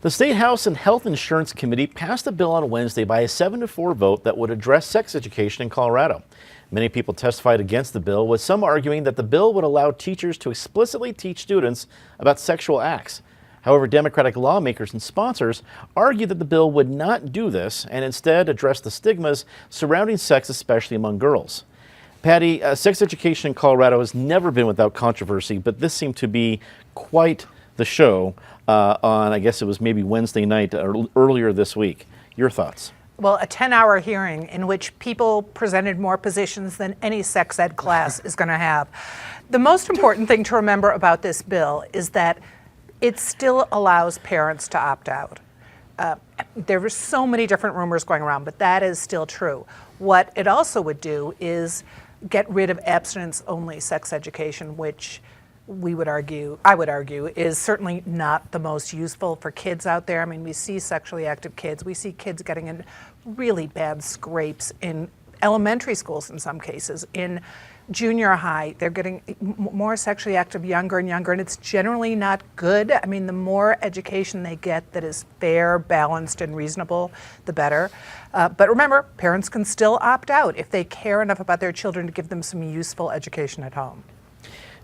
The State House and Health Insurance Committee passed a bill on Wednesday by a 7-4 vote that would address sex education in Colorado. Many people testified against the bill, with some arguing that the bill would allow teachers to explicitly teach students about sexual acts. However, Democratic lawmakers and sponsors argue that the bill would not do this and instead address the stigmas surrounding sex, especially among girls. Patty, sex education in Colorado has never been without controversy, but this seemed to be quite the show on, I guess it was maybe Wednesday night or earlier this week. Your thoughts? Well, a 10-hour hearing in which people presented more positions than any sex ed class is going to have. The most important thing to remember about this bill is that it still allows parents to opt out. There were so many different rumors going around, but that is still true. What it also would do is get rid of abstinence-only sex education, which I would argue, is certainly not the most useful for kids out there. I mean, we see sexually active kids. We see kids getting in really bad scrapes in elementary schools in some cases. In junior high, they're getting more sexually active younger and younger, and it's generally not good. I mean, the more education they get that is fair, balanced, and reasonable, the better. But remember, parents can still opt out if they care enough about their children to give them some useful education at home.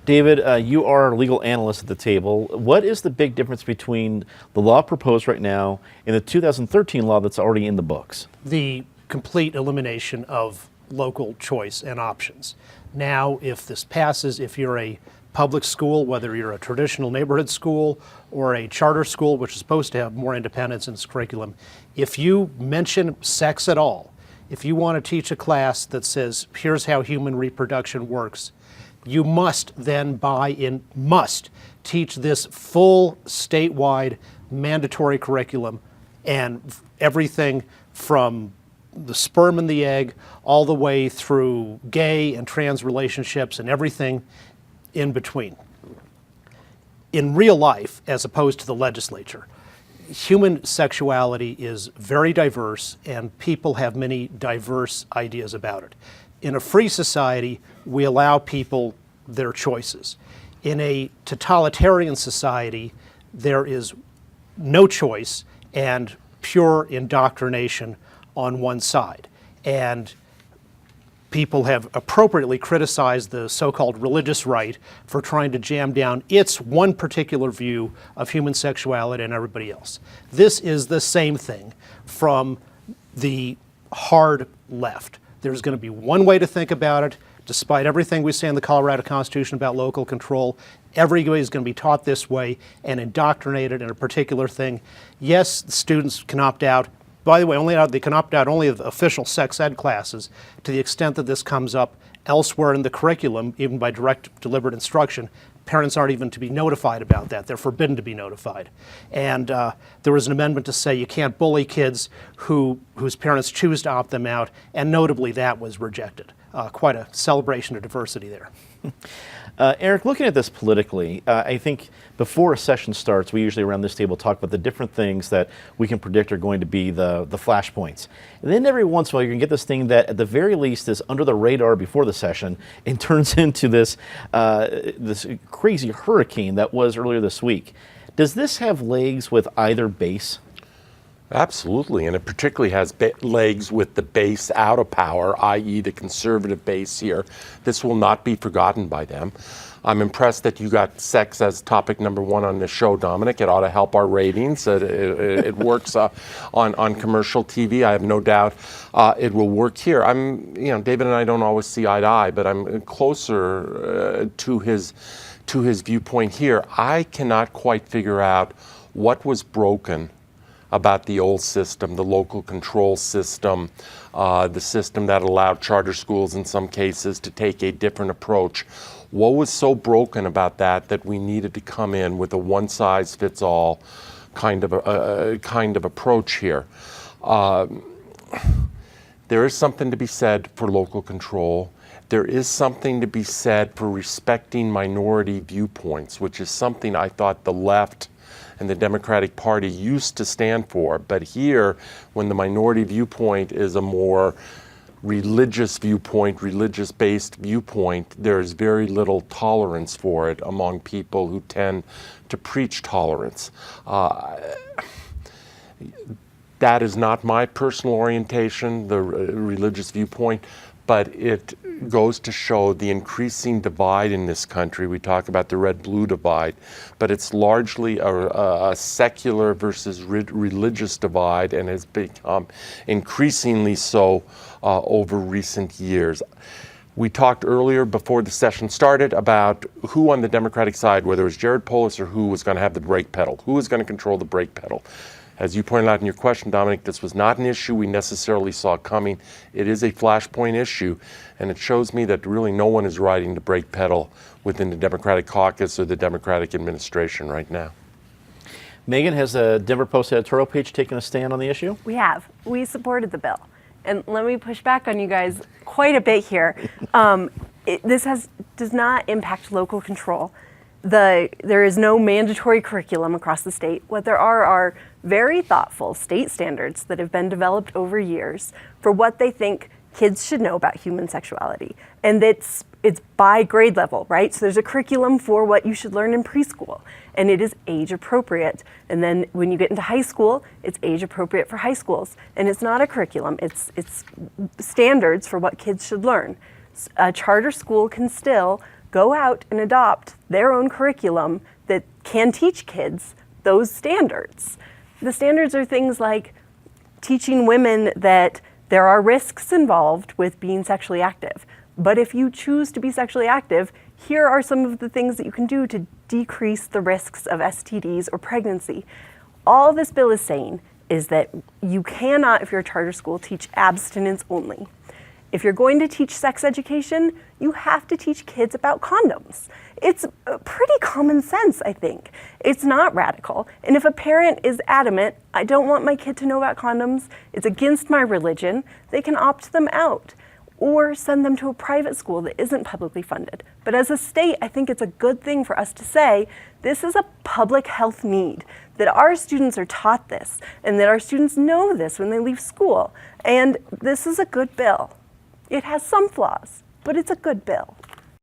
David, you are a legal analyst at the table. What is the big difference between the law proposed right now and the 2013 law that's already in the books? The complete elimination of local choice and options. Now, if this passes, if you're a public school, whether you're a traditional neighborhood school or a charter school, which is supposed to have more independence in its curriculum, if you mention sex at all, if you want to teach a class that says, here's how human reproduction works, you must then must teach this full statewide mandatory curriculum, and everything from the sperm and the egg all the way through gay and trans relationships and everything in between. In real life, as opposed to the legislature, human sexuality is very diverse and people have many diverse ideas about it. In a free society, we allow people their choices. In a totalitarian society, there is no choice and pure indoctrination on one side. And people have appropriately criticized the so-called religious right for trying to jam down its one particular view of human sexuality and everybody else. This is the same thing from the hard left. There's going to be one way to think about it. Despite everything we say in the Colorado Constitution about local control, everybody is going to be taught this way and indoctrinated in a particular thing. Yes, the students can opt out. By the way, they can opt out only of official sex ed classes. To the extent that this comes up elsewhere in the curriculum, even by direct deliberate instruction, parents aren't even to be notified about that. They're forbidden to be notified. And there was an amendment to say you can't bully kids whose parents choose to opt them out, and notably that was rejected. Quite a celebration of diversity there. Eric, looking at this politically, I think before a session starts, we usually around this table talk about the different things that we can predict are going to be the flashpoints. And then every once in a while, you can get this thing that at the very least is under the radar before the session and turns into this crazy hurricane that was earlier this week. Does this have legs with either base? Absolutely, and it particularly has legs with the base out of power, i.e. the conservative base here. This will not be forgotten by them. I'm impressed that you got sex as topic number one on the show, Dominic. It ought to help our ratings. It works on commercial TV. I have no doubt it will work here. David and I don't always see eye to eye, but I'm closer to his viewpoint here. I cannot quite figure out what was broken about the old system, the local control system, the system that allowed charter schools in some cases to take a different approach. What was so broken about that we needed to come in with a one-size-fits-all kind of approach here? There is something to be said for local control. There is something to be said for respecting minority viewpoints, which is something I thought the left and the Democratic Party used to stand for. But here, when the minority viewpoint is a more religious viewpoint, religious-based viewpoint, there's very little tolerance for it among people who tend to preach tolerance. That is not my personal orientation, the religious viewpoint, but it goes to show the increasing divide in this country. We talk about the red-blue divide, but it's largely a secular versus religious divide, and has become increasingly so over recent years. We talked earlier before the session started about who on the Democratic side, whether it was Jared Polis or who was going to have the brake pedal, who was going to control the brake pedal. As you pointed out in your question, Dominic, this was not an issue we necessarily saw coming. It is a flashpoint issue, and it shows me that really no one is riding the brake pedal within the Democratic caucus or the Democratic administration right now. Megan, has the Denver Post editorial page taken a stand on the issue? We have. We supported the bill. And let me push back on you guys quite a bit here. This does not impact local control. There is no mandatory curriculum across the state. What there are very thoughtful state standards that have been developed over years for what they think kids should know about human sexuality. And it's by grade level, right? So there's a curriculum for what you should learn in preschool, and it is age appropriate. And then when you get into high school, it's age appropriate for high schools. And it's not a curriculum, it's standards for what kids should learn. A charter school can still go out and adopt their own curriculum that can teach kids those standards. The standards are things like teaching women that there are risks involved with being sexually active. But if you choose to be sexually active, here are some of the things that you can do to decrease the risks of STDs or pregnancy. All this bill is saying is that you cannot, if you're a charter school, teach abstinence only. If you're going to teach sex education, you have to teach kids about condoms. It's pretty common sense, I think. It's not radical. And if a parent is adamant, I don't want my kid to know about condoms, it's against my religion, they can opt them out or send them to a private school that isn't publicly funded. But as a state, I think it's a good thing for us to say, this is a public health need, that our students are taught this, and that our students know this when they leave school. And this is a good bill. It has some flaws, but it's a good bill.